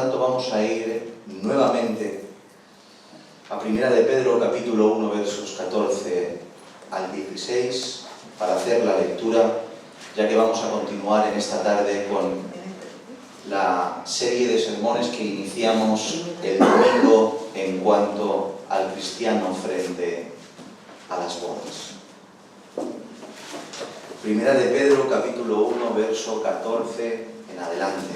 tanto vamos a ir nuevamente a Primera de Pedro, capítulo 1, versos 14 al 16, para hacer la lectura, ya que vamos a continuar en esta tarde con la serie de sermones que iniciamos el domingo en cuanto al cristiano frente a las bodas. Primera de Pedro, capítulo 1, verso 14 en adelante.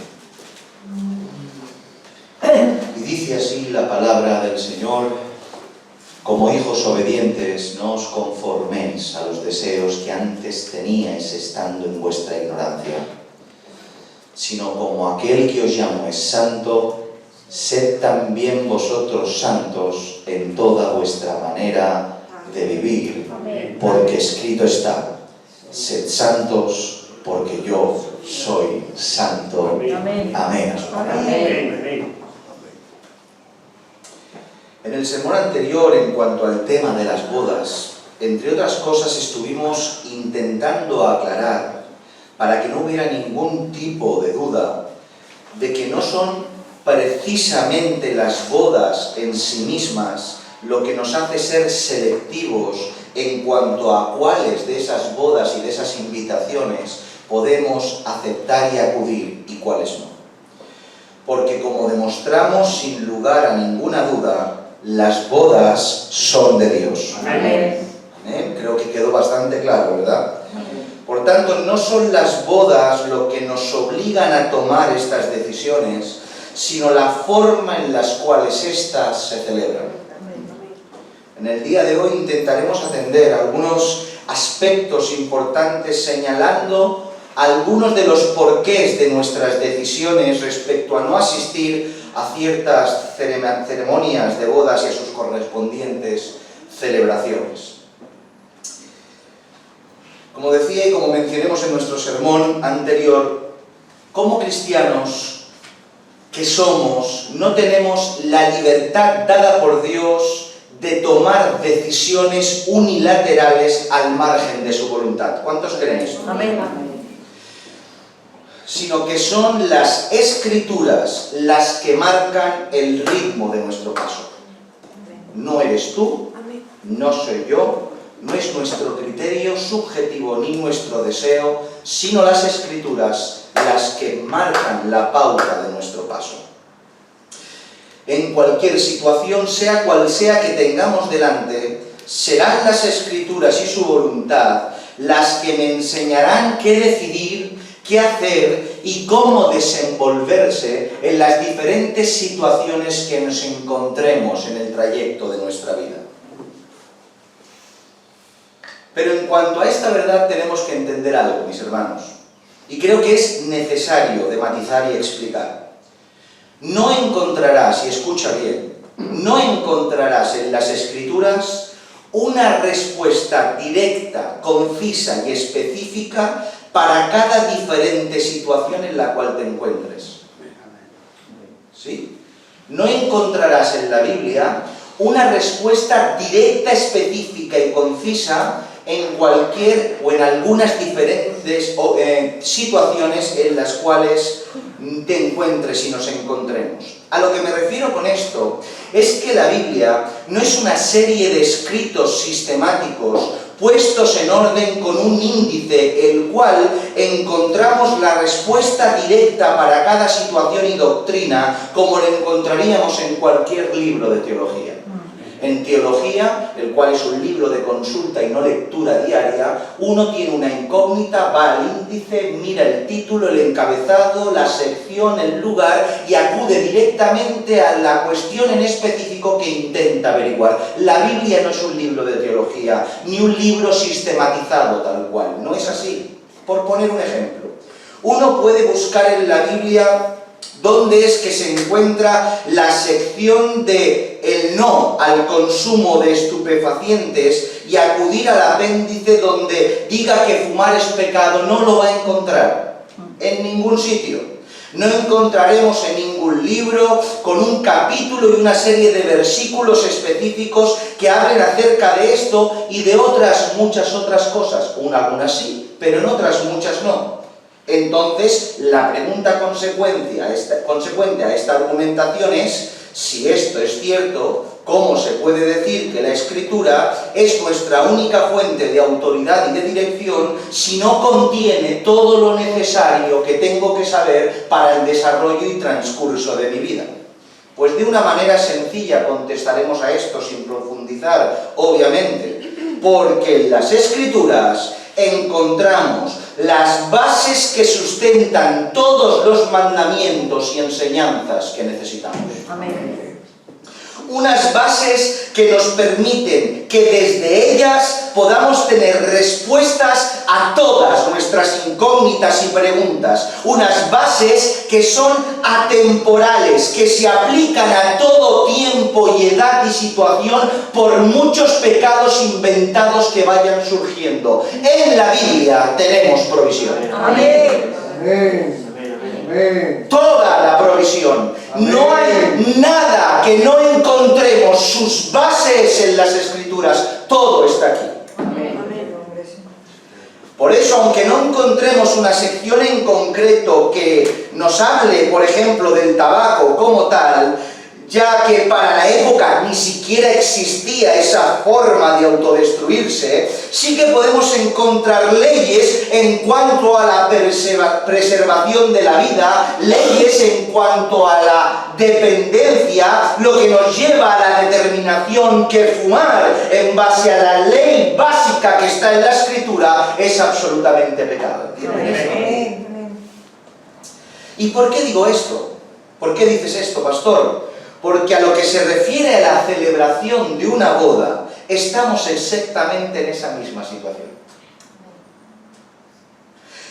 Y dice así la palabra del Señor: como hijos obedientes, no os conforméis a los deseos que antes teníais estando en vuestra ignorancia, sino como aquel que os llamó es santo, sed también vosotros santos en toda vuestra manera de vivir, porque escrito está: sed santos, porque yo soy santo. Amén. Amén. Amén. En el sermón anterior, en cuanto al tema de las bodas, entre otras cosas estuvimos intentando aclarar, para que no hubiera ningún tipo de duda, de que no son precisamente las bodas en sí mismas lo que nos hace ser selectivos en cuanto a cuáles de esas bodas y de esas invitaciones podemos aceptar y acudir y cuáles no. Porque como demostramos sin lugar a ninguna duda, las bodas son de Dios. Amén. Amén. Creo que quedó bastante claro, ¿verdad? Por tanto, no son las bodas lo que nos obligan a tomar estas decisiones, sino la forma en las cuales éstas se celebran. En el día de hoy intentaremos atender algunos aspectos importantes, señalando algunos de los porqués de nuestras decisiones respecto a no asistir a ciertas ceremonias de bodas y a sus correspondientes celebraciones. Como decía y como mencionemos en nuestro sermón anterior, como cristianos que somos, no tenemos la libertad dada por Dios de tomar decisiones unilaterales al margen de su voluntad. ¿Cuántos creen esto? Amén. Sino que son las Escrituras las que marcan el ritmo de nuestro paso. No eres tú, no soy yo, no es nuestro criterio subjetivo ni nuestro deseo, sino las Escrituras las que marcan la pauta de nuestro paso. En cualquier situación, sea cual sea que tengamos delante, serán las Escrituras y su voluntad las que me enseñarán qué decidir, qué hacer y cómo desenvolverse en las diferentes situaciones que nos encontremos en el trayecto de nuestra vida. Pero en cuanto a esta verdad tenemos que entender algo, mis hermanos, y creo que es necesario de matizar y explicar. No encontrarás, y escucha bien, no encontrarás en las Escrituras una respuesta directa, concisa y específica para cada diferente situación en la cual te encuentres. ¿Sí? No encontrarás en la Biblia una respuesta directa, específica y concisa en cualquier o en algunas diferentes situaciones en las cuales te encuentres y nos encontremos. A lo que me refiero con esto es que la Biblia no es una serie de escritos sistemáticos puestos en orden con un índice, el cual encontramos la respuesta directa para cada situación y doctrina, como lo encontraríamos en cualquier libro de teología. En teología, el cual es un libro de consulta y no lectura diaria, uno tiene una incógnita, va al índice, mira el título, el encabezado, la sección, el lugar y acude directamente a la cuestión en específico que intenta averiguar. La Biblia no es un libro de teología, ni un libro sistematizado tal cual, no es así. Por poner un ejemplo, uno puede buscar en la Biblia dónde es que se encuentra la sección de el no al consumo de estupefacientes y acudir al apéndice donde diga que fumar es pecado. No lo va a encontrar en ningún sitio. No encontraremos en ningún libro con un capítulo y una serie de versículos específicos que hablen acerca de esto y de otras muchas otras cosas. Algunas sí, pero en otras muchas no. Entonces, la pregunta consecuente a esta argumentación es, si esto es cierto, ¿cómo se puede decir que la Escritura es nuestra única fuente de autoridad y de dirección si no contiene todo lo necesario que tengo que saber para el desarrollo y transcurso de mi vida? Pues de una manera sencilla contestaremos a esto sin profundizar, obviamente, porque en las Escrituras encontramos las bases que sustentan todos los mandamientos y enseñanzas que necesitamos. Amén. Unas bases que nos permiten que desde ellas podamos tener respuestas a todas nuestras incógnitas y preguntas. Unas bases que son atemporales, que se aplican a todo tiempo y edad y situación por muchos pecados inventados que vayan surgiendo. En la Biblia tenemos provisión. Amén. Amén. Toda la provisión. No hay nada que no encontremos sus bases en las Escrituras. Todo está aquí. Por eso, aunque no encontremos una sección en concreto que nos hable, por ejemplo, del tabaco como tal, ya que para la época ni siquiera existía esa forma de autodestruirse, sí que podemos encontrar leyes en cuanto a la preservación de la vida, leyes en cuanto a la dependencia, lo que nos lleva a la determinación que fumar en base a la ley básica que está en la Escritura es absolutamente pecado. ¿Y por qué digo esto? ¿Por qué dices esto, pastor? Porque a lo que se refiere a la celebración de una boda, estamos exactamente en esa misma situación.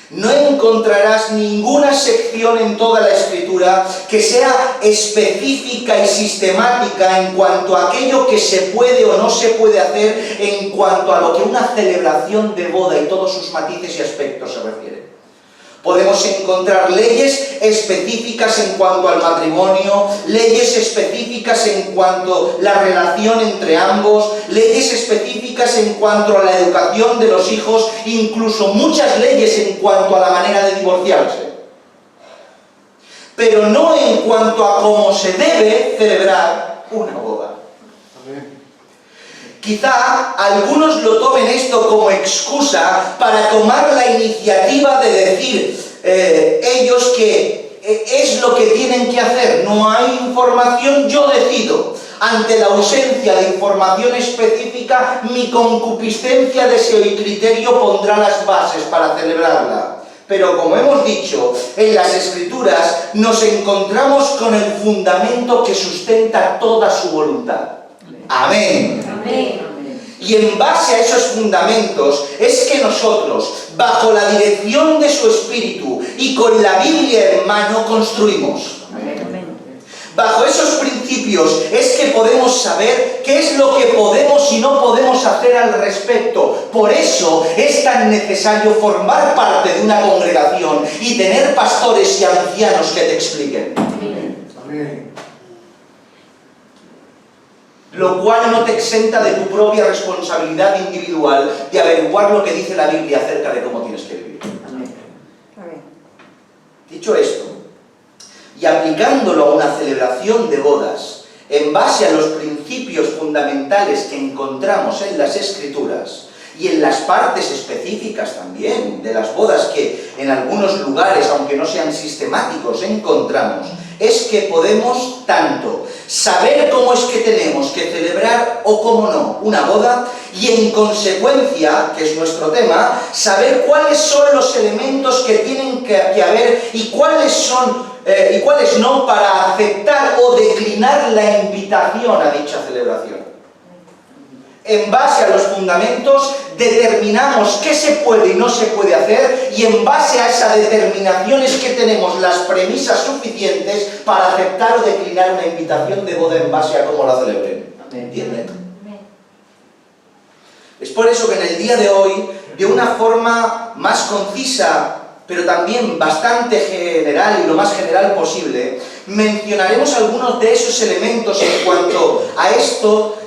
No encontrarás ninguna sección en toda la Escritura que sea específica y sistemática en cuanto a aquello que se puede o no se puede hacer en cuanto a lo que una celebración de boda y todos sus matices y aspectos se refiere. Podemos encontrar leyes específicas en cuanto al matrimonio, leyes específicas en cuanto a la relación entre ambos, leyes específicas en cuanto a la educación de los hijos, incluso muchas leyes en cuanto a la manera de divorciarse. Pero no en cuanto a cómo se debe celebrar una boda. Quizá algunos lo tomen esto como excusa para tomar la iniciativa de decir ellos que es lo que tienen que hacer. No hay información, yo decido. Ante la ausencia de información específica, mi concupiscencia, deseo y criterio pondrá las bases para celebrarla. Pero como hemos dicho, en las Escrituras nos encontramos con el fundamento que sustenta toda su voluntad. Amén. Amén. Y en base a esos fundamentos es que nosotros, bajo la dirección de su Espíritu y con la Biblia en mano, construimos. Bajo esos principios es que podemos saber qué es lo que podemos y no podemos hacer al respecto. Por eso es tan necesario formar parte de una congregación y tener pastores y ancianos que te expliquen. Amén. Lo cual no te exenta de tu propia responsabilidad individual de averiguar lo que dice la Biblia acerca de cómo tienes que vivir. Dicho esto, y aplicándolo a una celebración de bodas, en base a los principios fundamentales que encontramos en las Escrituras, y en las partes específicas también de las bodas que en algunos lugares, aunque no sean sistemáticos, encontramos, es que podemos tanto saber cómo es que tenemos que celebrar o cómo no una boda y en consecuencia, que es nuestro tema, saber cuáles son los elementos que tienen que haber y cuáles son y cuáles no para aceptar o declinar la invitación a dicha celebración. En base a los fundamentos determinamos qué se puede y no se puede hacer y en base a esa determinación es que tenemos las premisas suficientes para aceptar o declinar una invitación de boda en base a cómo la celebren. ¿Entienden? Es por eso que en el día de hoy, de una forma más concisa, pero también bastante general y lo más general posible, mencionaremos algunos de esos elementos en cuanto a esto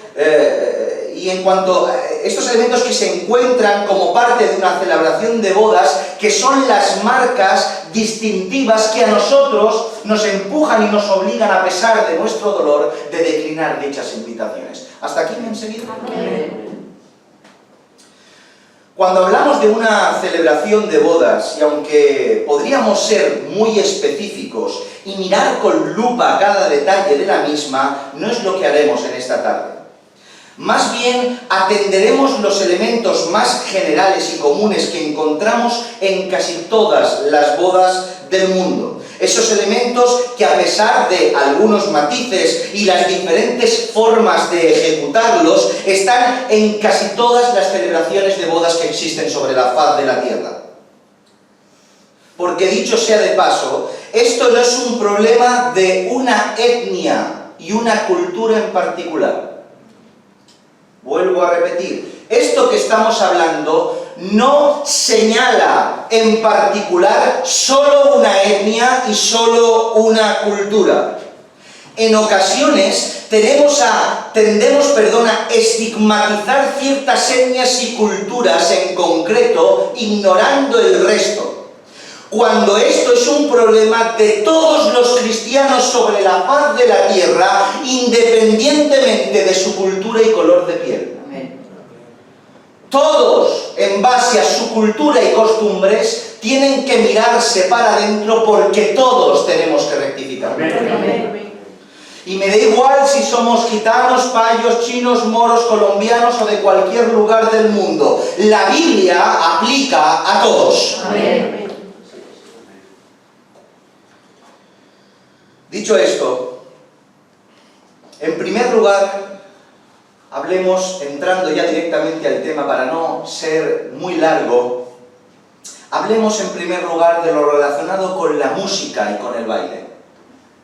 y en cuanto a estos elementos que se encuentran como parte de una celebración de bodas, que son las marcas distintivas que a nosotros nos empujan y nos obligan, a pesar de nuestro dolor, de declinar dichas invitaciones. ¿Hasta aquí me han seguido? Amén. Cuando hablamos de una celebración de bodas, y aunque podríamos ser muy específicos y mirar con lupa cada detalle de la misma, no es lo que haremos en esta tarde. Más bien, atenderemos los elementos más generales y comunes que encontramos en casi todas las bodas del mundo. Esos elementos que, a pesar de algunos matices y las diferentes formas de ejecutarlos, están en casi todas las celebraciones de bodas que existen sobre la faz de la tierra. Porque, dicho sea de paso, esto no es un problema de una etnia y una cultura en particular. Vuelvo a repetir, esto que estamos hablando no señala en particular solo una etnia y solo una cultura. En ocasiones tendemos a estigmatizar ciertas etnias y culturas en concreto, ignorando el resto, cuando esto es un problema de todos los cristianos sobre la faz de la tierra, independientemente de su cultura y color de piel. Todos, en base a su cultura y costumbres, tienen que mirarse para adentro, porque todos tenemos que rectificar. Y me da igual si somos gitanos, payos, chinos, moros, colombianos o de cualquier lugar del mundo. La Biblia aplica a todos. Amén. Dicho esto, en primer lugar, hablemos, entrando ya directamente al tema para no ser muy largo, hablemos en primer lugar de lo relacionado con la música y con el baile.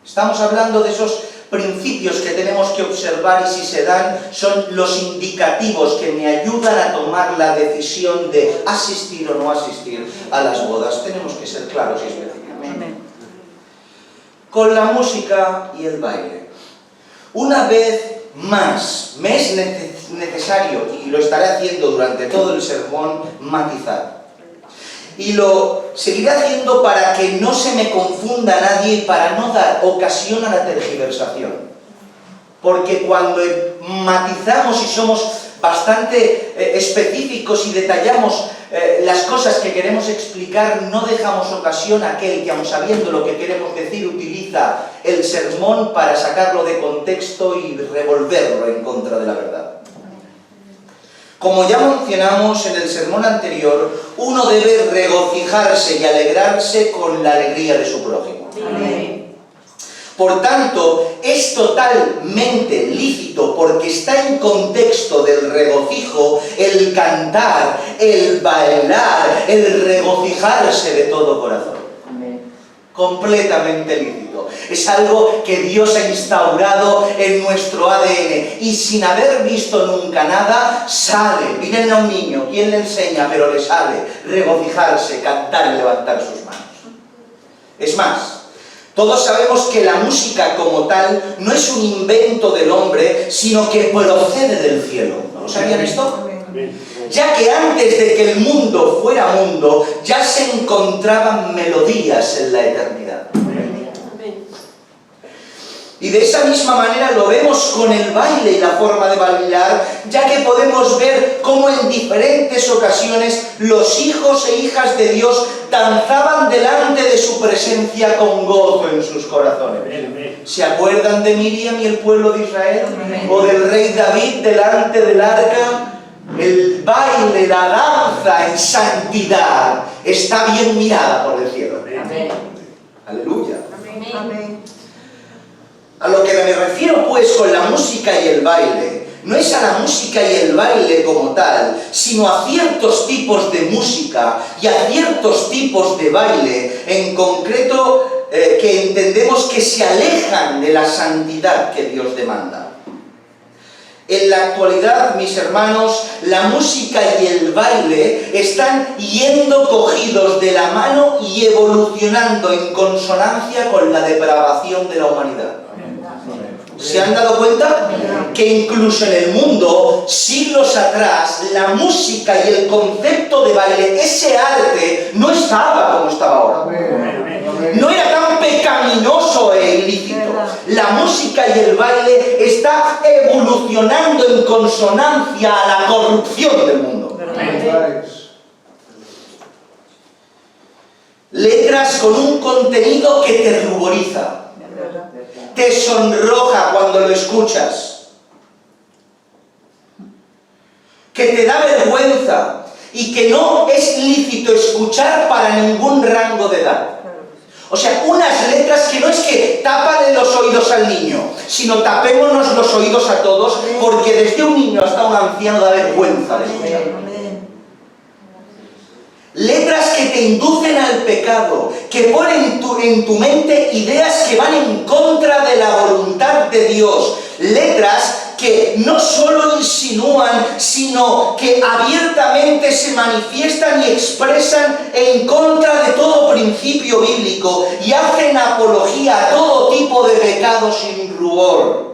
Estamos hablando de esos principios que tenemos que observar, y si se dan, son los indicativos que me ayudan a tomar la decisión de asistir o no asistir a las bodas. Tenemos que ser claros y específicos. Amén. Con la música y el baile. Una vez más, me es necesario, y lo estaré haciendo durante todo el sermón, matizar. Y lo seguiré haciendo para que no se me confunda nadie y para no dar ocasión a la tergiversación. Porque cuando matizamos y somos bastante específicos y detallamos las cosas que queremos explicar, no dejamos ocasión a aquel que, aun sabiendo lo que queremos decir, utiliza el sermón para sacarlo de contexto y revolverlo en contra de la verdad. Como ya mencionamos en el sermón anterior, uno debe regocijarse y alegrarse con la alegría de su prójimo. Amén. Por tanto, es totalmente lícito, porque está en contexto del regocijo, el cantar, el bailar, el regocijarse de todo corazón. Amén. Completamente lícito. Es algo que Dios ha instaurado en nuestro ADN, y sin haber visto nunca nada, sale. Miren a un niño, ¿quién le enseña? Pero le sale regocijarse, cantar y levantar sus manos. Es más, todos sabemos que la música como tal no es un invento del hombre, sino que procede del cielo. ¿No lo sabían esto? Ya que antes de que el mundo fuera mundo, ya se encontraban melodías en la eternidad. Y de esa misma manera lo vemos con el baile y la forma de bailar, ya que podemos ver cómo en diferentes ocasiones los hijos e hijas de Dios danzaban delante de su presencia con gozo en sus corazones. ¿Se acuerdan de Miriam y el pueblo de Israel? ¿O del rey David delante del arca? El baile, la danza en santidad está bien mirada por el cielo. Amén. Aleluya. Amén. A lo que me refiero pues con la música y el baile, no es a la música y el baile como tal, sino a ciertos tipos de música y a ciertos tipos de baile, en concreto que entendemos que se alejan de la santidad que Dios demanda. En la actualidad, mis hermanos, la música y el baile están yendo cogidos de la mano y evolucionando en consonancia con la depravación de la humanidad. ¿Se han dado cuenta? Que incluso en el mundo, siglos atrás, la música y el concepto de baile, ese arte, no estaba como estaba ahora. Amén. Amén. No era tan pecaminoso e ilícito. La música y el baile está evolucionando en consonancia a la corrupción del mundo. Letras con un contenido que te ruboriza, te sonroja cuando lo escuchas, que te da vergüenza y que no es lícito escuchar para ningún rango de edad. O sea, unas letras que no es que tápale los oídos al niño, sino tapémonos los oídos a todos, porque desde un niño hasta un anciano da vergüenza de escuchar. Letras que te inducen al pecado, que ponen en tu mente ideas que van en contra de la voluntad de Dios. Letras que no solo insinúan, sino que abiertamente se manifiestan y expresan en contra de todo principio bíblico y hacen apología a todo tipo de pecado sin rubor.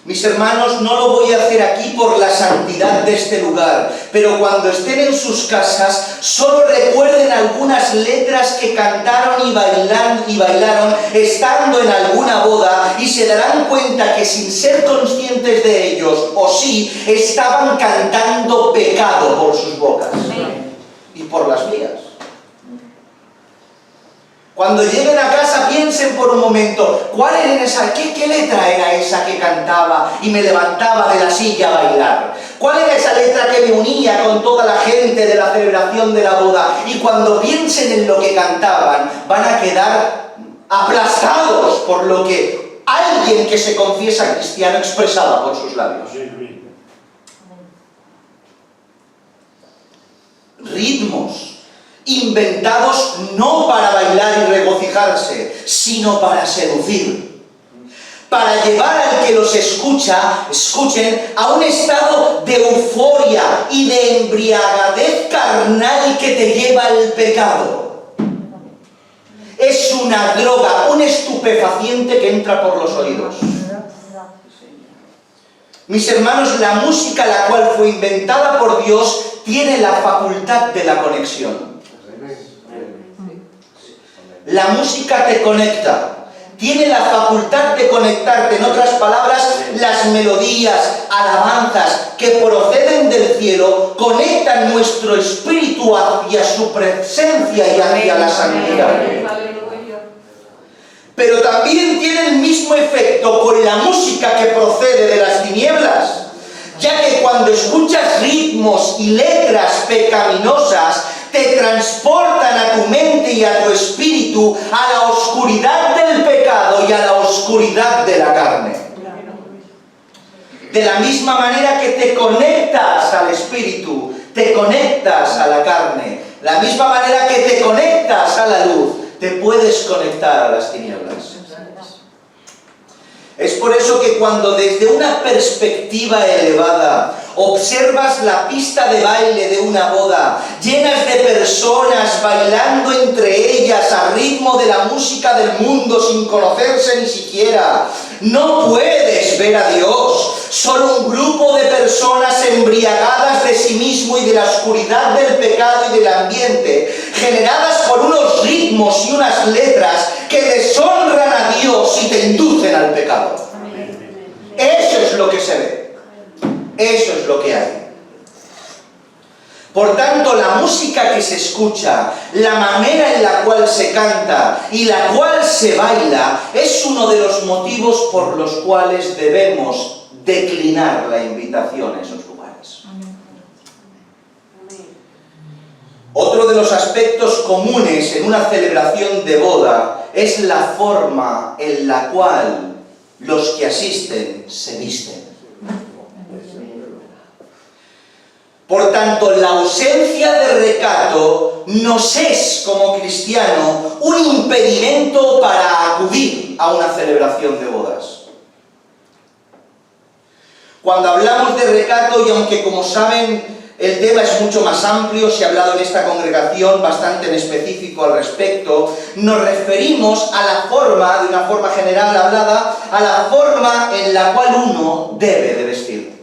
Mis hermanos, no lo voy a hacer aquí por la santidad de este lugar, pero cuando estén en sus casas, solo recuerden algunas letras que cantaron y bailaron estando en alguna boda y se darán cuenta que sin ser conscientes de ellos, o sí, estaban cantando pecado por sus bocas y por las vías. Cuando lleguen a casa piensen por un momento, ¿cuál era esa? ¿Qué letra era esa que cantaba y me levantaba de la silla a bailar? ¿Cuál era esa letra que me unía con toda la gente de la celebración de la boda? Y cuando piensen en lo que cantaban, van a quedar aplastados por lo que alguien que se confiesa cristiano expresaba por sus labios. Ritmos inventados no para bailar y regocijarse, sino para seducir, para llevar al que los escuchen a un estado de euforia y de embriagadez carnal que te lleva al pecado. Es una droga, un estupefaciente que entra por los oídos. Mis hermanos, la música, la cual fue inventada por Dios, tiene la facultad de la conexión. La música te conecta, tiene la facultad de conectarte. En otras palabras, las melodías, alabanzas que proceden del cielo conectan nuestro espíritu hacia su presencia y hacia la santidad. Pero también tiene el mismo efecto con la música que procede de las tinieblas, ya que cuando escuchas ritmos y letras pecaminosas, te transportan a tu mente y a tu espíritu a la oscuridad del pecado y a la oscuridad de la carne. De la misma manera que te conectas al espíritu, te conectas a la carne. La misma manera que te conectas a la luz, te puedes conectar a las tinieblas. Es por eso que cuando desde una perspectiva elevada observas la pista de baile de una boda, llenas de personas bailando entre ellas a ritmo de la música del mundo sin conocerse ni siquiera, no puedes ver a Dios. Solo un grupo de personas embriagadas de sí mismo y de la oscuridad del pecado y del ambiente, generadas por unos ritmos y unas letras que deshonran a Dios y te inducen al pecado. Eso es lo que se ve. Eso es lo que hay. Por tanto, la música que se escucha, la manera en la cual se canta y la cual se baila, es uno de los motivos por los cuales debemos declinar la invitación a esos lugares. Otro de los aspectos comunes en una celebración de boda es la forma en la cual los que asisten se visten. Por tanto, la ausencia de recato nos es, como cristiano, un impedimento para acudir a una celebración de bodas. Cuando hablamos de recato, y aunque como saben, El tema es mucho más amplio, se ha hablado en esta congregación bastante en específico al respecto. Nos referimos a la forma, de una forma general hablada, a la forma en la cual uno debe de vestir.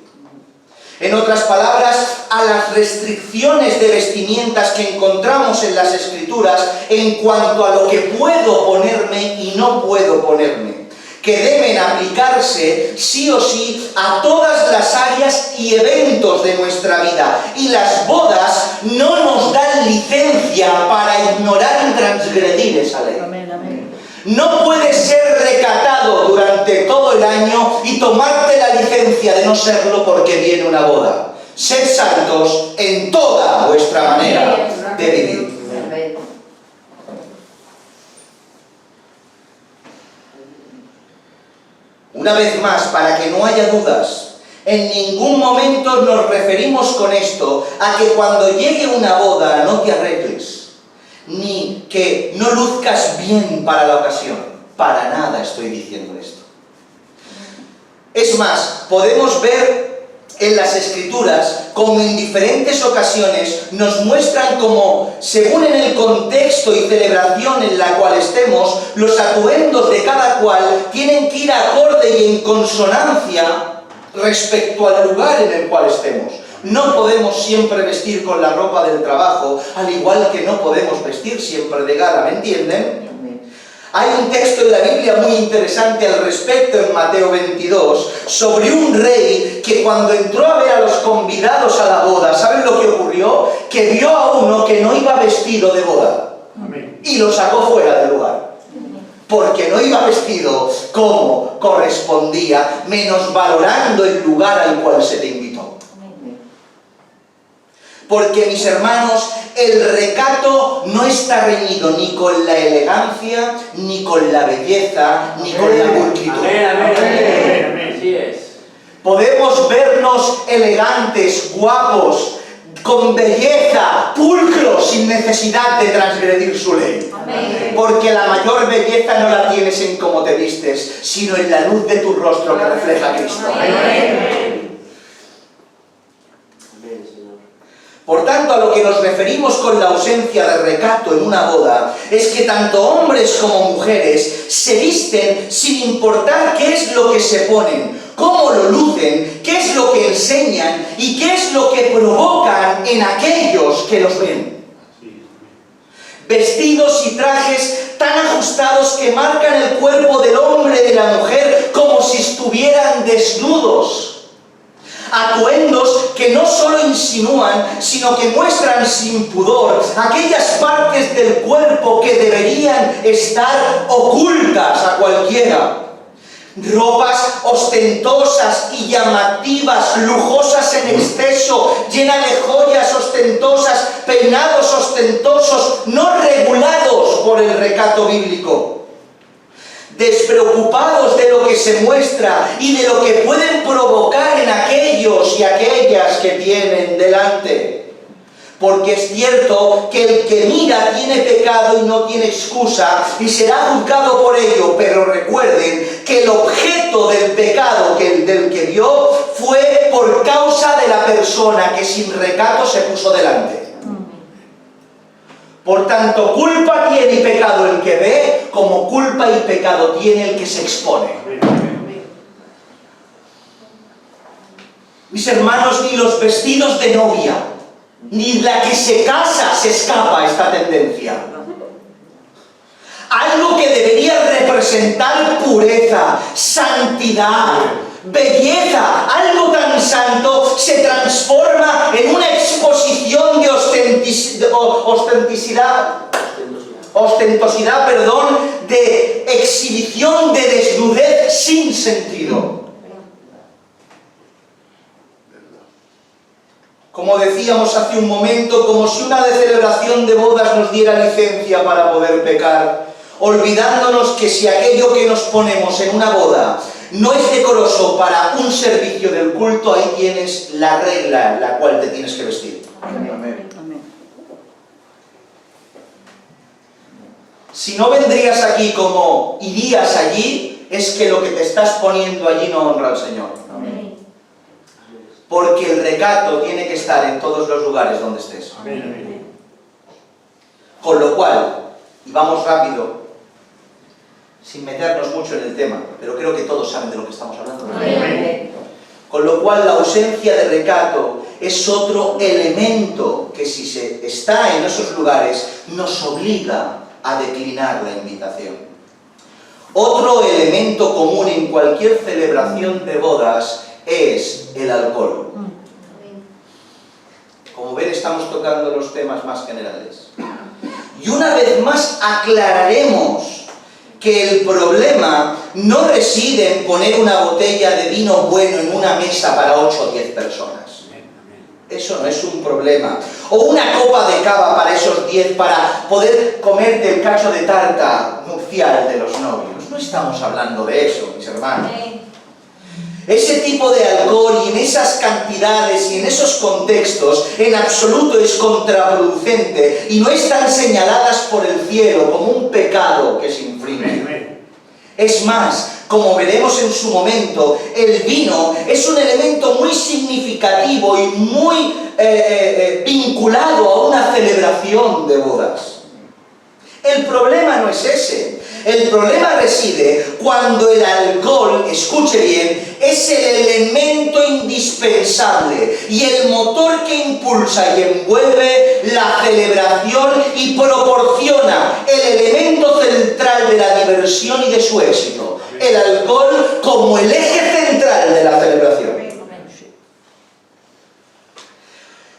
En otras palabras, a las restricciones de vestimentas que encontramos en las Escrituras en cuanto a lo que puedo ponerme y no puedo ponerme, que deben aplicarse sí o sí a todas las áreas y eventos de nuestra vida. Y las bodas no nos dan licencia para ignorar y transgredir esa ley. Amén, amén. No puedes ser recatado durante todo el año y tomarte la licencia de no serlo porque viene una boda. Sed santos en toda vuestra manera de vivir. Amén. Una vez más, para que no haya dudas, en ningún momento nos referimos con esto a que cuando llegue una boda no te arregles, ni que no luzcas bien para la ocasión. Para nada estoy diciendo esto. Es más, podemos ver en las Escrituras como en diferentes ocasiones nos muestran como, según en el contexto y celebración en la cual estemos, los atuendos de cada cual tienen que ir acorde y en consonancia respecto al lugar en el cual estemos. No podemos siempre vestir con la ropa del trabajo, al igual que no podemos vestir siempre de gala, ¿me entienden? Hay un texto en la Biblia muy interesante al respecto en Mateo 22, sobre un rey que cuando entró a ver a los convidados a la boda, ¿saben lo que ocurrió? Que vio a uno que no iba vestido de boda. Amén. Y lo sacó fuera del lugar. Porque no iba vestido como correspondía, menosvalorando el lugar al cual se te invitó. Porque, mis hermanos, el recato no está reñido ni con la elegancia, ni con la belleza, ni con la pulcritud. Amén, amén, amén, amén. Así es. Podemos vernos elegantes, guapos, con belleza, pulcros, sin necesidad de transgredir su ley. Amén. Porque la mayor belleza no la tienes en cómo te vistes, sino en la luz de tu rostro que refleja a Cristo. Amén. Amén, Señor. Por tanto, a lo que nos referimos con la ausencia de recato en una boda es que tanto hombres como mujeres se visten sin importar qué es lo que se ponen, cómo lo lucen, qué es lo que enseñan y qué es lo que provocan en aquellos que los ven. Vestidos y trajes tan ajustados que marcan el cuerpo del hombre y de la mujer como si estuvieran desnudos. Atuendos que no solo insinúan, sino que muestran sin pudor aquellas partes del cuerpo que deberían estar ocultas a cualquiera. Ropas ostentosas y llamativas, lujosas en exceso, llenas de joyas ostentosas, peinados ostentosos, no regulados por el recato bíblico. Despreocupados de lo que se muestra y de lo que pueden provocar en aquellos y aquellas que tienen delante. Porque es cierto que el que mira tiene pecado y no tiene excusa y será juzgado por ello, pero recuerden que el objeto del pecado del que vio fue por causa de la persona que sin recato se puso delante. Por tanto, culpa tiene y pecado el que ve, como culpa y pecado tiene el que se expone. Mis hermanos, ni los vestidos de novia, ni la que se casa se escapa a esta tendencia. Algo que debería representar pureza, santidad, belleza, algo tan santo, se transforma en una exposición de ostentosidad, de exhibición de desnudez sin sentido. Como decíamos hace un momento, como si una celebración de bodas nos diera licencia para poder pecar, olvidándonos que si aquello que nos ponemos en una boda no es decoroso para un servicio del culto, ahí tienes la regla en la cual te tienes que vestir. Amén. Amén. Si no vendrías aquí como irías allí, es que lo que te estás poniendo allí no honra al Señor. Amén. porque el recato tiene que estar en todos los lugares donde estés. Amén, amén. Con lo cual, y vamos rápido, sin meternos mucho en el tema, pero creo que todos saben de lo que estamos hablando. Amén. Con lo cual, la ausencia de recato es otro elemento que, si se está en esos lugares, nos obliga a declinar la invitación. Otro elemento común en cualquier celebración de bodas es el alcohol. Como ven, estamos tocando los temas más generales. Y una vez más aclararemos que el problema no reside en poner una botella de vino bueno en una mesa para 8 o 10 personas. Eso no es un problema. O una copa de cava para esos 10 para poder comerte el cacho de tarta nupcial de los novios. No estamos hablando de eso, mis hermanos. Ese tipo de alcohol y en esas cantidades y en esos contextos en absoluto es contraproducente y no están señaladas por el cielo como un pecado que se infringe. Es más, como veremos en su momento, el vino es un elemento muy significativo y muy vinculado a una celebración de bodas. El problema no es ese. El problema reside cuando el alcohol, escuche bien, es el elemento indispensable y el motor que impulsa y envuelve la celebración y proporciona el elemento central de la diversión y de su éxito. El alcohol como el eje central de la celebración.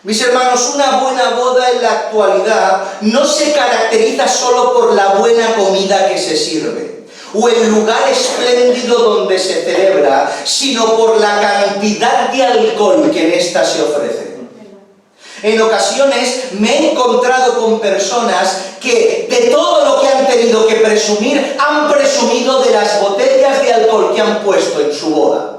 Mis hermanos, una buena boda en la actualidad no se caracteriza solo por la buena comida que se sirve o el lugar espléndido donde se celebra, sino por la cantidad de alcohol que en ésta se ofrece. En ocasiones me he encontrado con personas que de todo lo que han tenido que presumir, han presumido de las botellas de alcohol que han puesto en su boda.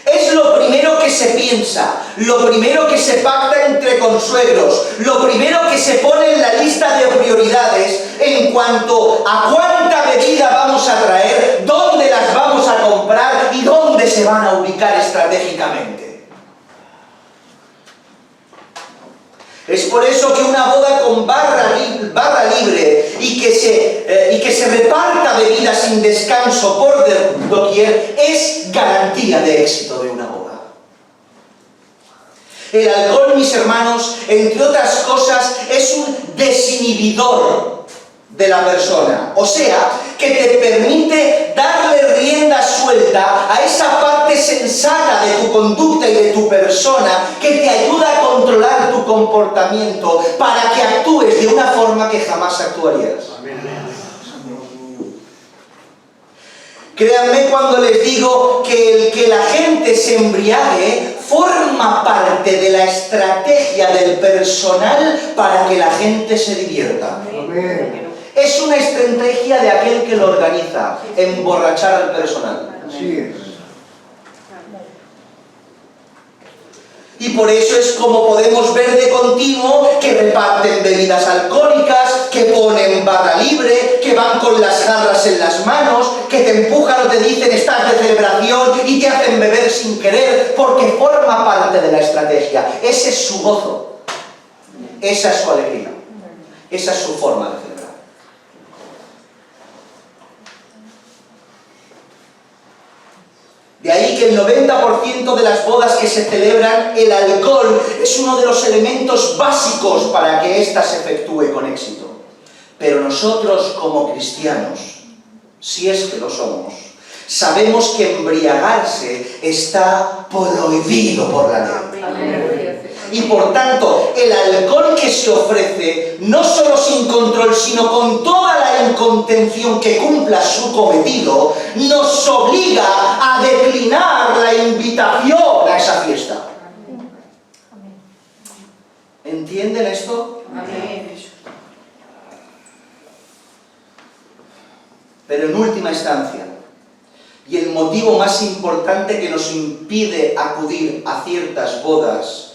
Es lo primero que se piensa, lo primero que se pacta entre consuegros, lo primero que se pone en la lista de prioridades en cuanto a cuánta bebida vamos a traer, dónde las vamos a comprar y dónde se van a ubicar estratégicamente. Es por eso que una boda con barra libre y que se reparta bebida sin descanso por doquier es garantía de éxito de una boda. El alcohol, mis hermanos, entre otras cosas, es un desinhibidor de la persona. O sea, que te permite darle rienda suelta a esa parte sensata de tu conducta y de tu persona que te ayuda a controlar tu comportamiento para que actúes de una forma que jamás actuarías. Créanme cuando les digo que el que la gente se embriague forma parte de la estrategia del personal para que la gente se divierta. Amén. Es una estrategia de aquel que lo organiza, emborrachar al personal. Así es. Y por eso es como podemos ver de continuo que reparten bebidas alcohólicas, que ponen barra libre, que van con las jarras en las manos, que te empujan o te dicen estás de celebración y te hacen beber sin querer, porque forma parte de la estrategia. Ese es su gozo, esa es su alegría, esa es su forma de celebrar. De ahí que el 90% de las bodas que se celebran, el alcohol es uno de los elementos básicos para que ésta se efectúe con éxito. Pero nosotros como cristianos, si es que lo somos, sabemos que embriagarse está prohibido por la ley. Y por tanto, el alcohol que se ofrece, no solo sin control, sino con toda la incontención que cumpla su cometido, nos obliga a declinar la invitación a esa fiesta. ¿Entienden esto? Amén. Pero en última instancia, y el motivo más importante que nos impide acudir a ciertas bodas,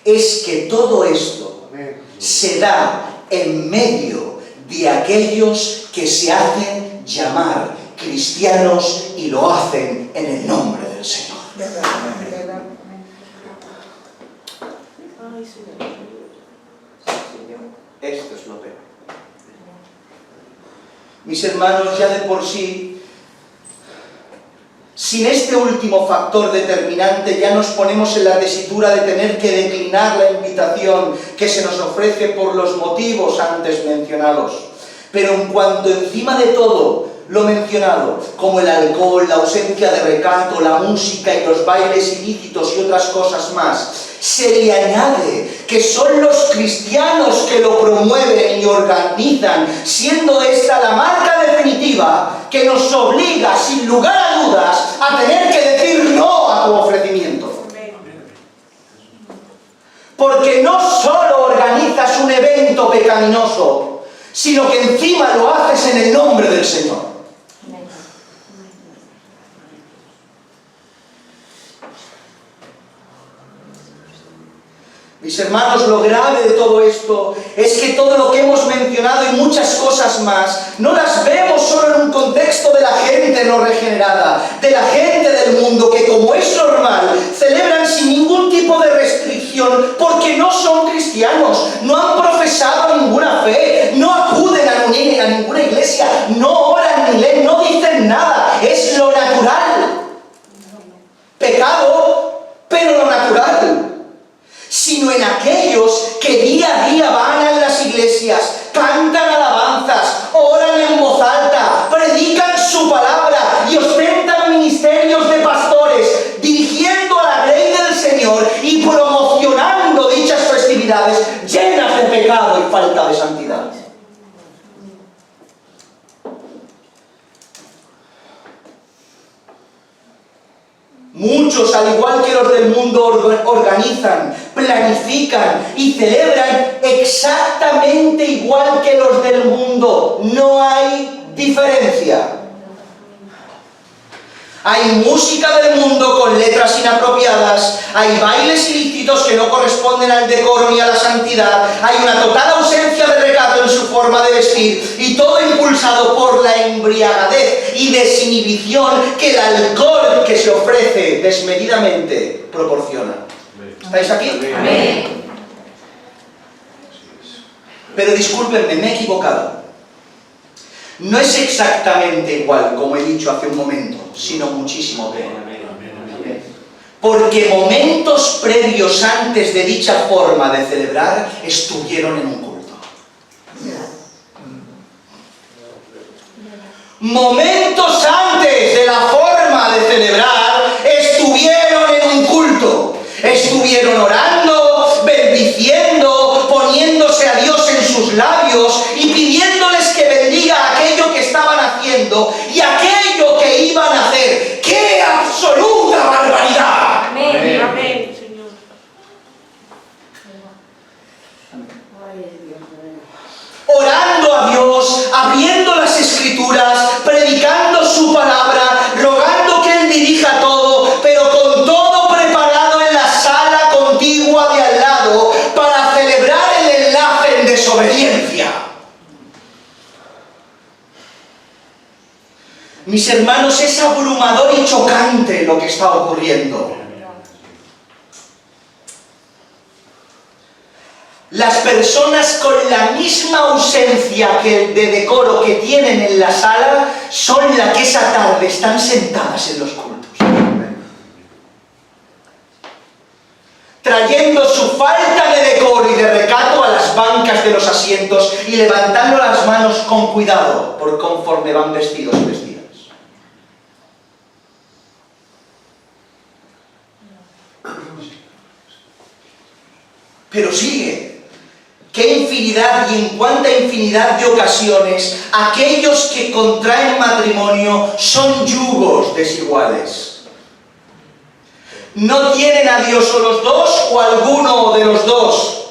es que todo esto se da en medio de aquellos que se hacen llamar cristianos y lo hacen en el nombre del Señor. Verdad, verdad. Ay, Señor. Señor. Esto es lo peor. Mis hermanos, ya de por sí, sin este último factor determinante, ya nos ponemos en la tesitura de tener que declinar la invitación que se nos ofrece por los motivos antes mencionados. Pero en cuanto encima de todo lo mencionado, como el alcohol, la ausencia de recato, la música y los bailes ilícitos y otras cosas más, se le añade que son los cristianos que lo promueven y organizan, siendo esta la marca definitiva que nos obliga, sin lugar a dudas, a tener que decir no a tu ofrecimiento. Porque no solo organizas un evento pecaminoso, sino que encima lo haces en el nombre del Señor. Mis hermanos, lo grave de todo esto es que todo lo que hemos mencionado y muchas cosas más no las vemos solo en un contexto de la gente no regenerada, de la gente del mundo que, como es normal, celebran sin ningún tipo de restricción porque no son cristianos, no han profesado ninguna fe, no acuden a ninguna iglesia, no oran ni leen, no dicen nada, es lo natural. Pecado, pero lo natural. Sino en aquellos que día a día van a las iglesias, cantan alabanzas, oran en voz alta, predican su palabra y ostentan ministerios de pastores, dirigiendo a la ley del Señor y promocionando dichas festividades llenas de pecado y falta de santidad. Muchos, al igual que los del mundo, organizan, planifican y celebran exactamente igual que los del mundo. No hay diferencia. Hay música del mundo con letras inapropiadas, hay bailes ilícitos que no corresponden al decoro ni a la santidad, hay una total ausencia de recato en su forma de vestir y todo impulsado por la embriagadez y desinhibición que el alcohol que se ofrece desmedidamente proporciona. ¿Estáis aquí? Amén. Pero discúlpenme, me he equivocado. No es exactamente igual, como he dicho hace un momento, sino muchísimo peor. Porque momentos previos antes de dicha forma de celebrar estuvieron en un culto. Momentos antes de la forma de celebrar estuvieron en un culto. Estuvieron orando, bendiciendo, poniéndose a Dios en sus labios y pidiéndoles que bendiga aquello que estaban haciendo y aquello que iban a hacer. ¡Qué absoluta barbaridad! Amén. Amén, Señor. Orando a Dios, abriendo las Escrituras, predicando su palabra, rogando que Él dirija todo, pero con todo preparado en la sala contigua de al lado para celebrar el enlace en desobediencia. Mis hermanos, es abrumador y chocante lo que está ocurriendo. Las personas con la misma ausencia que el de decoro que tienen en la sala son las que esa tarde están sentadas en los cultos. Trayendo su falta de decoro y de recato a las bancas de los asientos y levantando las manos con cuidado por conforme van vestidos y vestidas. Pero sigue. ¡Qué infinidad y en cuánta infinidad de ocasiones aquellos que contraen matrimonio son yugos desiguales! No tienen a Dios o los dos o alguno de los dos.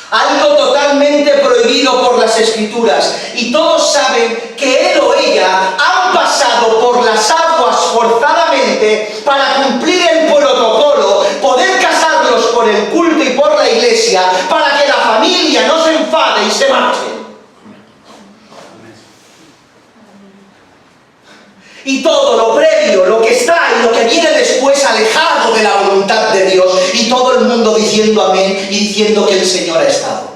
Algo totalmente prohibido por las Escrituras. Y todos saben que él o ella han pasado por las aguas forzadamente para cumplir el protocolo, poder casarlos por el culto y por la iglesia, para que la familia no se enfade y se marche. Y todo lo previo, lo que está y lo que viene después alejado de la voluntad de Dios, y todo el mundo diciendo amén y diciendo que el Señor ha estado.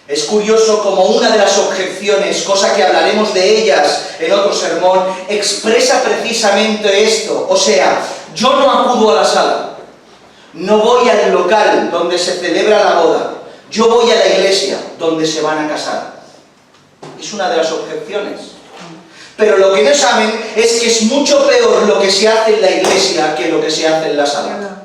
Es curioso como una de las objeciones, cosa que hablaremos de ellas en otro sermón, expresa precisamente esto. O sea, yo no acudo a la sala, no voy al local donde se celebra la boda, yo voy a la iglesia donde se van a casar. Es una de las objeciones. Pero lo que no saben es que es mucho peor lo que se hace en la iglesia que lo que se hace en la sala.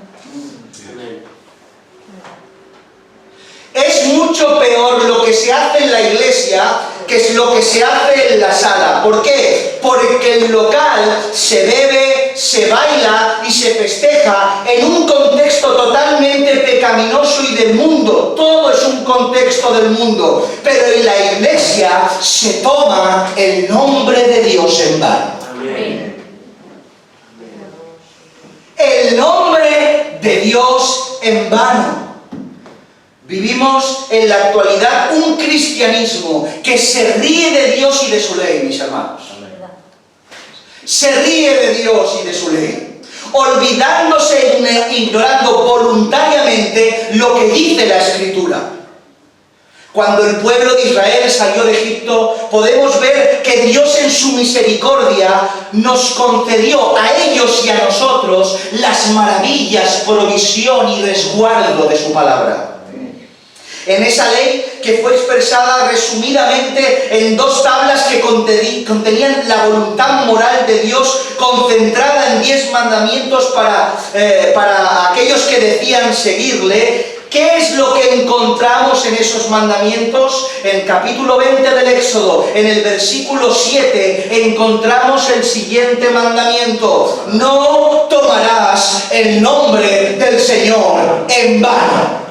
Es mucho peor lo que se hace en la iglesia que es lo que se hace en la sala. ¿Por qué? Porque el local se bebe, se baila y se festeja en un contexto totalmente pecaminoso y del mundo. Todo es un contexto del mundo. Pero en la iglesia se toma el nombre de Dios en vano. Amén. El nombre de Dios en vano. Vivimos en la actualidad un cristianismo que se ríe de Dios y de su ley, mis hermanos. Se ríe de Dios y de su ley, olvidándose e ignorando voluntariamente lo que dice la Escritura. Cuando el pueblo de Israel salió de Egipto, podemos ver que Dios en su misericordia nos concedió a ellos y a nosotros las maravillas, provisión y resguardo de su palabra. En esa ley que fue expresada resumidamente en 2 tablas que contenían la voluntad moral de Dios concentrada en 10 mandamientos para aquellos que decían seguirle. ¿Qué es lo que encontramos en esos mandamientos? En capítulo 20 del Éxodo, en el versículo 7, encontramos el siguiente mandamiento: no tomarás el nombre del Señor en vano.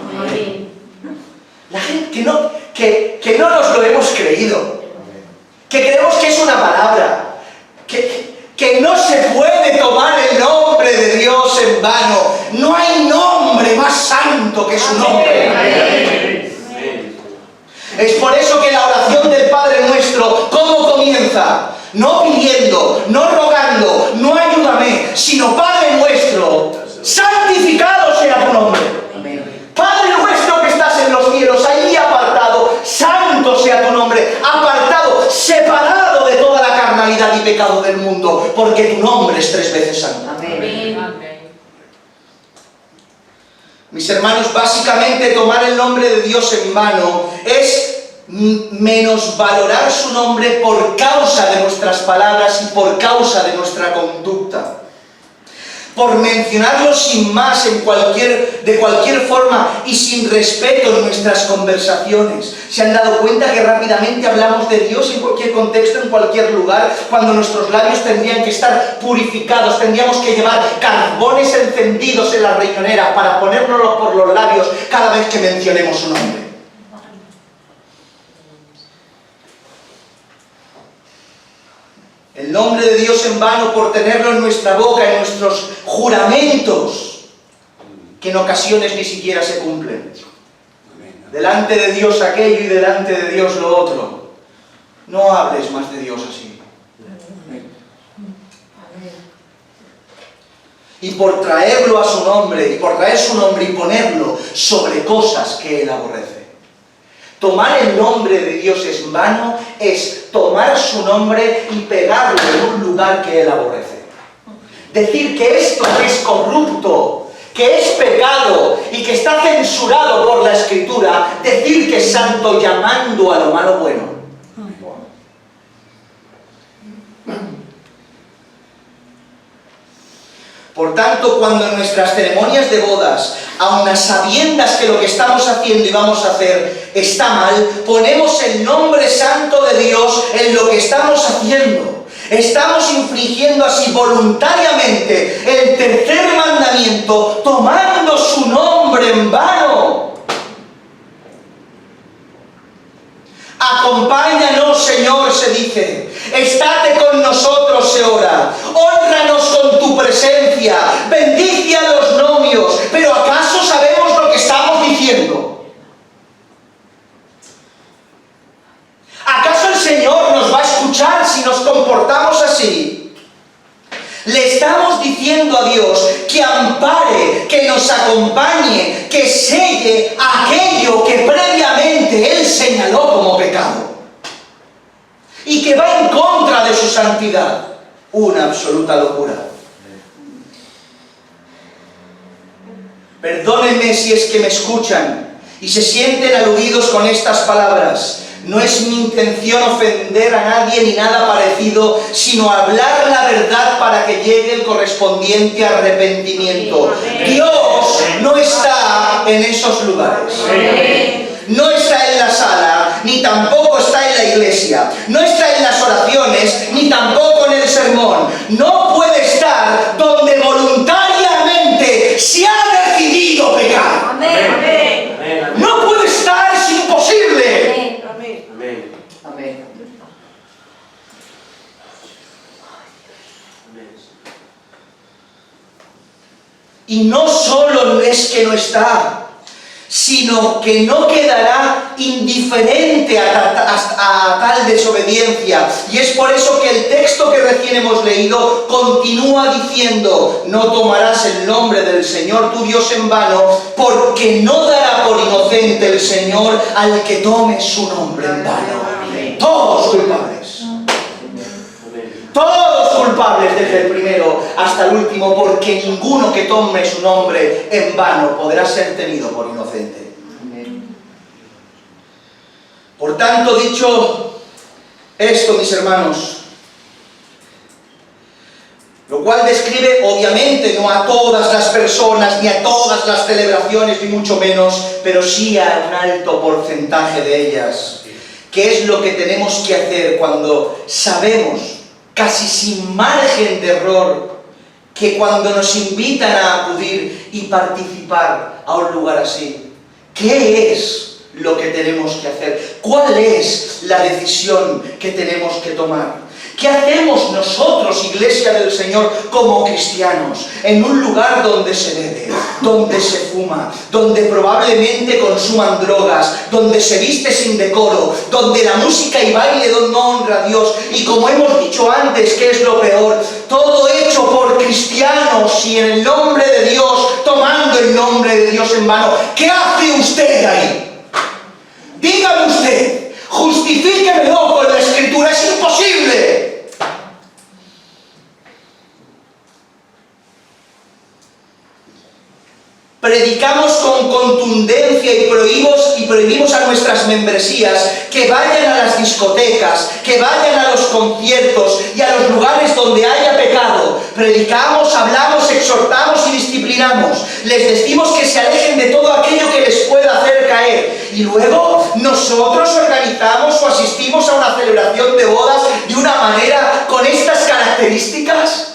La gente que no nos lo hemos creído, que creemos que es una palabra, que no se puede tomar el nombre de Dios en vano. No hay nombre más santo que su nombre. Es por eso que la oración del Padre Nuestro, ¿cómo comienza? No pidiendo, no rogando, no ayúdame, sino Padre Nuestro, santificado sea tu nombre. Padre nuestro que estás en los cielos, allí apartado, santo sea tu nombre, apartado, separado de toda la carnalidad y pecado del mundo, porque tu nombre es 3 veces santo. Amén. Mis hermanos, básicamente tomar el nombre de Dios en vano es menosvalorar su nombre por causa de nuestras palabras y por causa de nuestra conducta. Por mencionarlo sin más de cualquier forma y sin respeto en nuestras conversaciones. ¿Se han dado cuenta que rápidamente hablamos de Dios en cualquier contexto, en cualquier lugar, cuando nuestros labios tendrían que estar purificados? Tendríamos que llevar carbones encendidos en la riñonera para ponérnoslo por los labios cada vez que mencionemos su nombre. El nombre de Dios en vano por tenerlo en nuestra boca, en nuestros juramentos, que en ocasiones ni siquiera se cumplen. Delante de Dios aquello y delante de Dios lo otro. No hables más de Dios así. Y por traerlo a su nombre, y por traer su nombre y ponerlo sobre cosas que Él aborrece. Tomar el nombre de Dios en vano es tomar su nombre y pegarlo en un lugar que Él aborrece. Decir que esto es corrupto, que es pecado y que está censurado por la Escritura, decir que es santo llamando a lo malo bueno. Por tanto, cuando en nuestras ceremonias de bodas, aun a sabiendas que lo que estamos haciendo y vamos a hacer está mal, ponemos el nombre santo de Dios en lo que estamos haciendo. Estamos infringiendo así voluntariamente el 3er mandamiento, tomando su nombre en vano. Acompáñanos, Señor, se dice. Estate con nosotros, se ora. Hónranos con tu presencia. Bendice a los novios. ¿Pero acaso sabemos lo que estamos diciendo? Le estamos diciendo a Dios que ampare, que nos acompañe, que selle aquello que previamente Él señaló como pecado y que va en contra de su santidad. Una absoluta locura. Perdónenme si es que me escuchan y se sienten aludidos con estas palabras. No es mi intención ofender a nadie ni nada parecido, sino hablar la verdad para que llegue el correspondiente arrepentimiento. Dios no está en esos lugares. No está en la sala, ni tampoco está en la iglesia. No está en las oraciones, ni tampoco en el sermón. No puede estar donde voluntariamente se ha decidido pecar. No puede estar, es imposible. Amén. Y no solo es que no está, sino que no quedará indiferente a tal desobediencia. Y es por eso que el texto que recién hemos leído continúa diciendo: no tomarás el nombre del Señor tu Dios en vano, porque no dará por inocente el Señor al que tome su nombre en vano. Todos culpables. Todos culpables desde el primero hasta el último, porque ninguno que tome su nombre en vano podrá ser tenido por inocente. Por tanto, dicho esto, mis hermanos, lo cual describe obviamente no a todas las personas, ni a todas las celebraciones, ni mucho menos, pero sí a un alto porcentaje de ellas. ¿Qué es lo que tenemos que hacer cuando sabemos, casi sin margen de error, que cuando nos invitan a acudir y participar a un lugar así, qué es lo que tenemos que hacer? ¿Cuál es la decisión que tenemos que tomar? ¿Qué hacemos nosotros, Iglesia del Señor, como cristianos, en un lugar donde se bebe, donde se fuma, donde probablemente consuman drogas, donde se viste sin decoro, donde la música y baile no honra a Dios, y como hemos dicho antes, ¿qué es lo peor? Todo hecho por cristianos y en el nombre de Dios, tomando el nombre de Dios en vano? ¿Qué hace usted ahí? Dígame usted, justifíquemelo con la Escritura, es imposible. Predicamos con contundencia y prohibimos a nuestras membresías que vayan a las discotecas, que vayan a los conciertos y a los lugares donde haya pecado. Predicamos, hablamos, exhortamos y disciplinamos. Les decimos que se alejen de todo aquello que les pueda hacer caer. Y luego nosotros organizamos o asistimos a una celebración de bodas de una manera con estas características.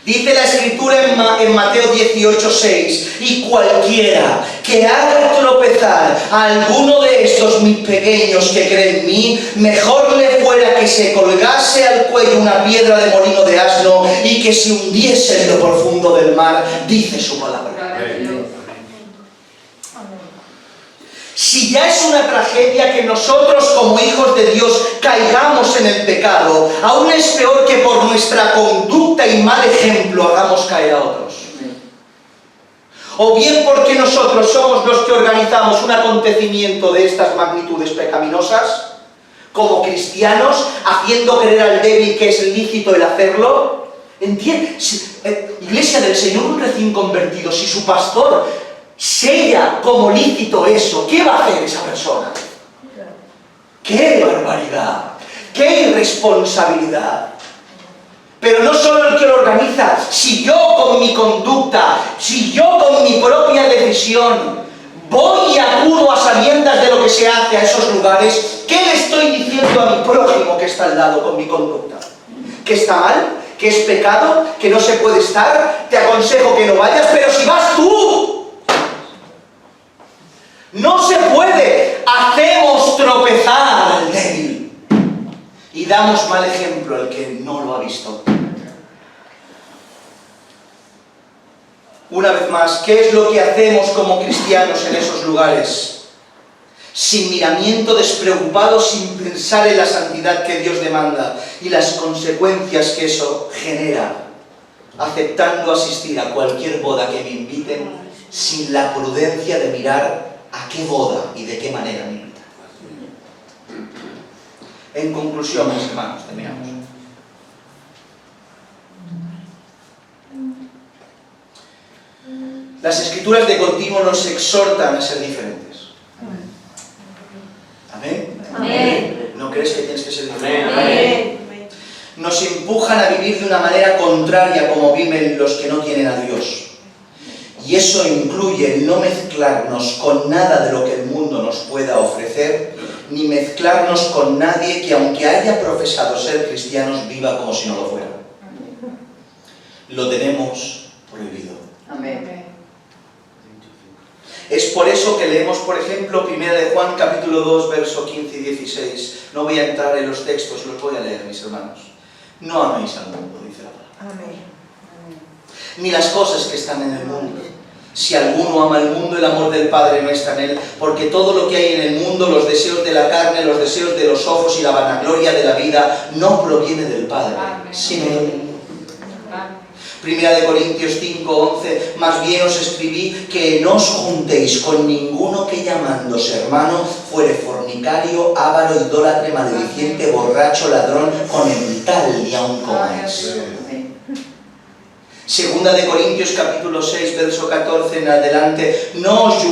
Dice la Escritura en Mateo 18:6: y cualquiera que haga tropezar a alguno de estos mis pequeños que creen en mí, mejor le fuera que se colgase al cuello una piedra de molino de asno y que se hundiese en lo profundo del mar, dice su palabra. Si ya es una tragedia que nosotros como hijos de Dios caigamos en el pecado, aún es peor que por nuestra conducta y mal ejemplo hagamos caer a otros. O bien porque nosotros somos los que organizamos un acontecimiento de estas magnitudes pecaminosas, como cristianos, haciendo creer al débil que es lícito el hacerlo. Iglesia del Señor, un recién convertido, si su pastor sella como lícito eso, ¿qué va a hacer esa persona? ¡Qué barbaridad! ¡Qué irresponsabilidad! Pero no solo el que lo organiza, si yo con mi conducta, si yo con mi propia decisión voy y acudo a sabiendas de lo que se hace a esos lugares, ¿qué le estoy diciendo a mi prójimo que está al lado con mi conducta? ¿Que está mal? ¿Que es pecado? ¿Que no se puede estar? Te aconsejo que no vayas, pero si vas tú. No se puede. Hacemos tropezar al débil y damos mal ejemplo al que no lo ha visto. Una vez más, ¿qué es lo que hacemos como cristianos en esos lugares? sin miramiento, despreocupado, sin pensar en la santidad que Dios demanda y las consecuencias que eso genera, aceptando asistir a cualquier boda que me inviten sin la prudencia de mirar a qué boda y de qué manera me invitan. En conclusión, mis hermanos, terminamos. Las Escrituras de continuo nos exhortan a ser diferentes. ¿Amén? Amén. ¿No crees que tienes que ser diferente? Amén. Nos empujan a vivir de una manera contraria como viven los que no tienen a Dios. Y eso incluye el no mezclarnos con nada de lo que el mundo nos pueda ofrecer, ni mezclarnos con nadie que, aunque haya profesado ser cristianos, viva como si no lo fuera. Lo tenemos prohibido. Amén. Es por eso que leemos, por ejemplo, 1 de Juan, capítulo 2, verso 15 y 16. No voy a entrar en los textos, los voy a leer, mis hermanos. No améis al mundo, dice la palabra. Amén. Ni las cosas que están en el mundo. Si alguno ama el mundo, el amor del Padre no está en él, porque todo lo que hay en el mundo, los deseos de la carne, los deseos de los ojos y la vanagloria de la vida, no proviene del Padre, sino del mundo. Primera de Corintios 5:11, más bien os escribí que no os juntéis con ninguno que llamándose hermano fuere fornicario, avaro, idólatre, malediciente, borracho, ladrón, con el tal ni aun comáis. Segunda de Corintios capítulo 6, verso 14 en adelante, no os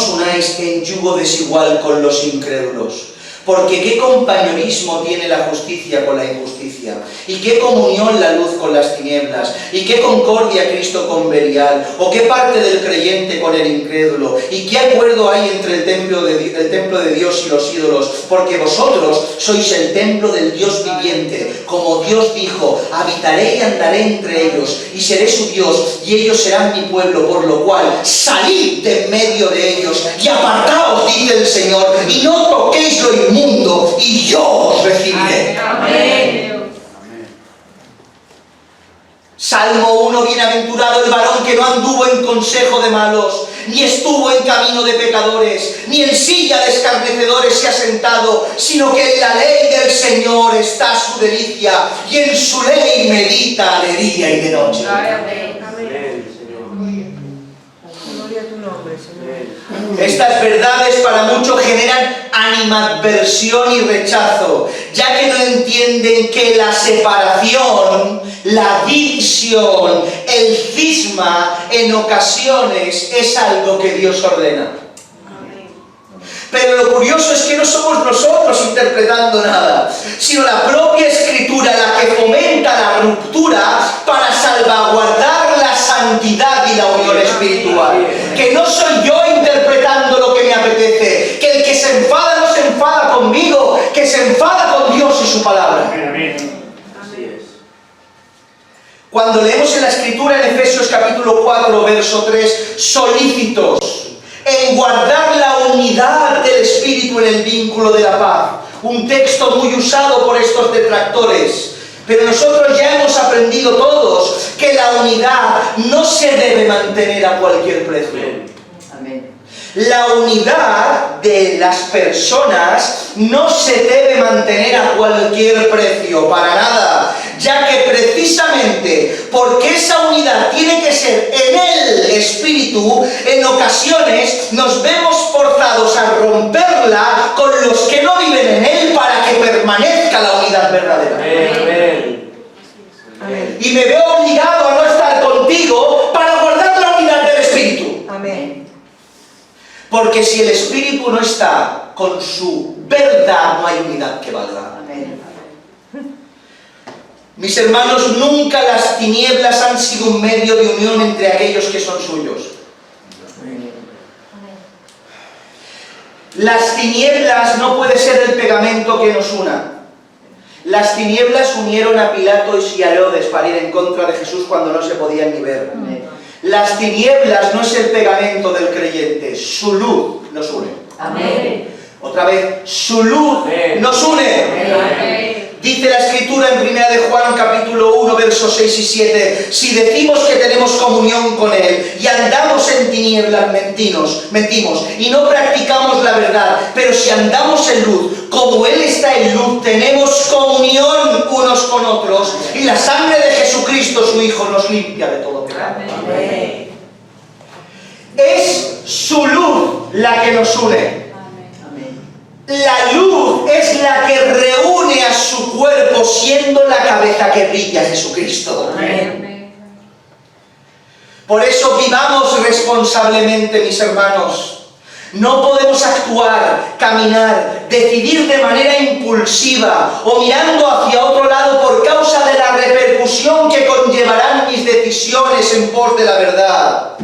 unáis en yugo desigual con los incrédulos. Porque qué compañerismo tiene la justicia con la injusticia, y qué comunión la luz con las tinieblas, y qué concordia Cristo con Belial, o qué parte del creyente con el incrédulo, y qué acuerdo hay entre el templo de Dios y los ídolos, porque vosotros sois el templo del Dios viviente, como Dios dijo, habitaré y andaré entre ellos, y seré su Dios, y ellos serán mi pueblo, por lo cual salid de en medio de ellos, y apartaos, dice el Señor, y no toquéis lo inmundo, y yo os recibiré. Amén. Salmo 1, bienaventurado el varón que no anduvo en consejo de malos, ni estuvo en camino de pecadores, ni en silla de escarnecedores se ha sentado, sino que en la ley del Señor está su delicia, y en su ley medita de día y de noche. Amén. Gloria a tu nombre, Señor. Estas verdades para muchos generan animadversión y rechazo, ya que no entienden que la separación, la división, el cisma en ocasiones es algo que Dios ordena. Pero lo curioso es que no somos nosotros interpretando nada, sino la propia Escritura la que fomenta la ruptura para salvaguardar la santidad y la unión espiritual. Que no soy yo interpretando lo que me apetece, que el que se enfada no se enfada conmigo, que se enfada con Dios y su palabra. Cuando leemos en la Escritura en Efesios capítulo 4, verso 3, solícitos en guardar la unidad del Espíritu en el vínculo de la paz. Un texto muy usado por estos detractores. Pero nosotros ya hemos aprendido todos que la unidad no se debe mantener a cualquier precio. Amén. La unidad de las personas no se debe mantener a cualquier precio, para nada, ya que precisamente porque esa unidad tiene que ser en el Espíritu, en ocasiones nos vemos forzados a romperla con los que no viven en él para que permanezca la unidad verdadera. Amén. Y me veo obligado a no estar contigo para guardar la unidad del Espíritu. Amén. Porque si el Espíritu no está con su verdad, no hay unidad que valga. Amén. Mis hermanos, nunca las tinieblas han sido un medio de unión entre aquellos que son suyos. Las tinieblas no puede ser el pegamento que nos una. Las tinieblas unieron a Pilato y a Herodes para ir en contra de Jesús cuando no se podían ni ver. Las tinieblas no es el pegamento del creyente, su luz nos une. Amén. Otra vez, su luz nos une. Amén. Dice la Escritura en 1 de Juan capítulo 1, versos 6 y 7, si decimos que tenemos comunión con Él y andamos en tinieblas, mentimos y no practicamos la verdad, pero si andamos en luz, como Él está en luz, tenemos comunión unos con otros y la sangre de Jesucristo, su Hijo, nos limpia de todo pecado. Amén. Es su luz la que nos une. Amén. La luz es la que reúne a su cuerpo, siendo la cabeza que brilla, Jesucristo. Amén. Por eso vivamos responsablemente, mis hermanos. No podemos actuar, caminar, decidir de manera impulsiva o mirando hacia otro lado por causa de la repercusión que conllevarán mis decisiones en pos de la verdad.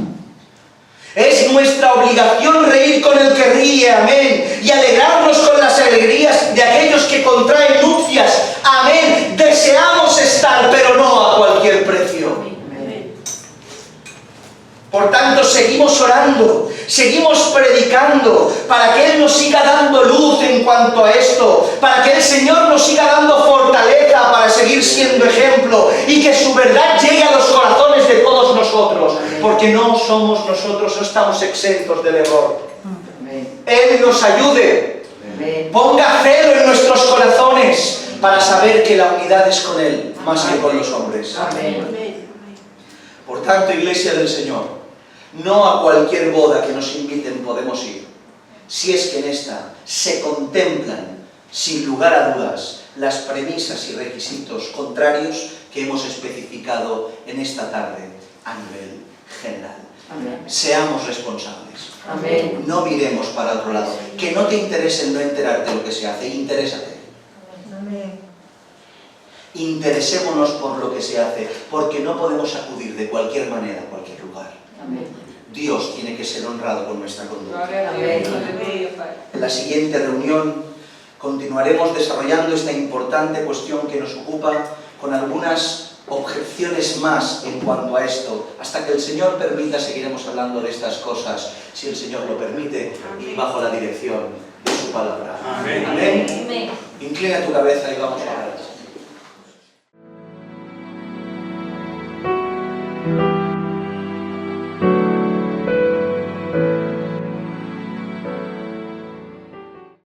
Es nuestra obligación reír con el que ríe, amén, y alegrarnos con las alegrías de aquellos que contraen nupcias, amén. Deseamos estar, pero no a cualquier precio. Amén. Por tanto, seguimos orando, seguimos predicando, para que Él nos siga dando luz en cuanto a esto, para que el Señor nos siga dando fortaleza para seguir siendo ejemplo, y que su verdad llegue a los corazones de todos nosotros, porque no somos nosotros, no estamos exentos del error. Amén. Él nos ayude, Amén. ponga celo en nuestros corazones, para saber que la unidad es con Él, más que con los hombres. Amén. Amén. Por tanto, Iglesia del Señor, no a cualquier boda que nos inviten podemos ir, si es que en esta se contemplan, sin lugar a dudas, las premisas y requisitos contrarios que hemos especificado en esta tarde a nivel general. Amén. Seamos responsables. Amén. No miremos para otro lado. Que no te interese el no enterarte de lo que se hace, interésate. Amén. Interesémonos por lo que se hace, porque no podemos acudir de cualquier manera a cualquier lugar. Amén. Dios tiene que ser honrado con nuestra conducta. Amén. En la siguiente reunión continuaremos desarrollando esta importante cuestión que nos ocupa con algunas objeciones más en cuanto a esto. Hasta que el Señor permita, seguiremos hablando de estas cosas, si el Señor lo permite, y bajo la dirección de su palabra. Amén. Amén. Amén. Inclina tu cabeza y vamos a orar.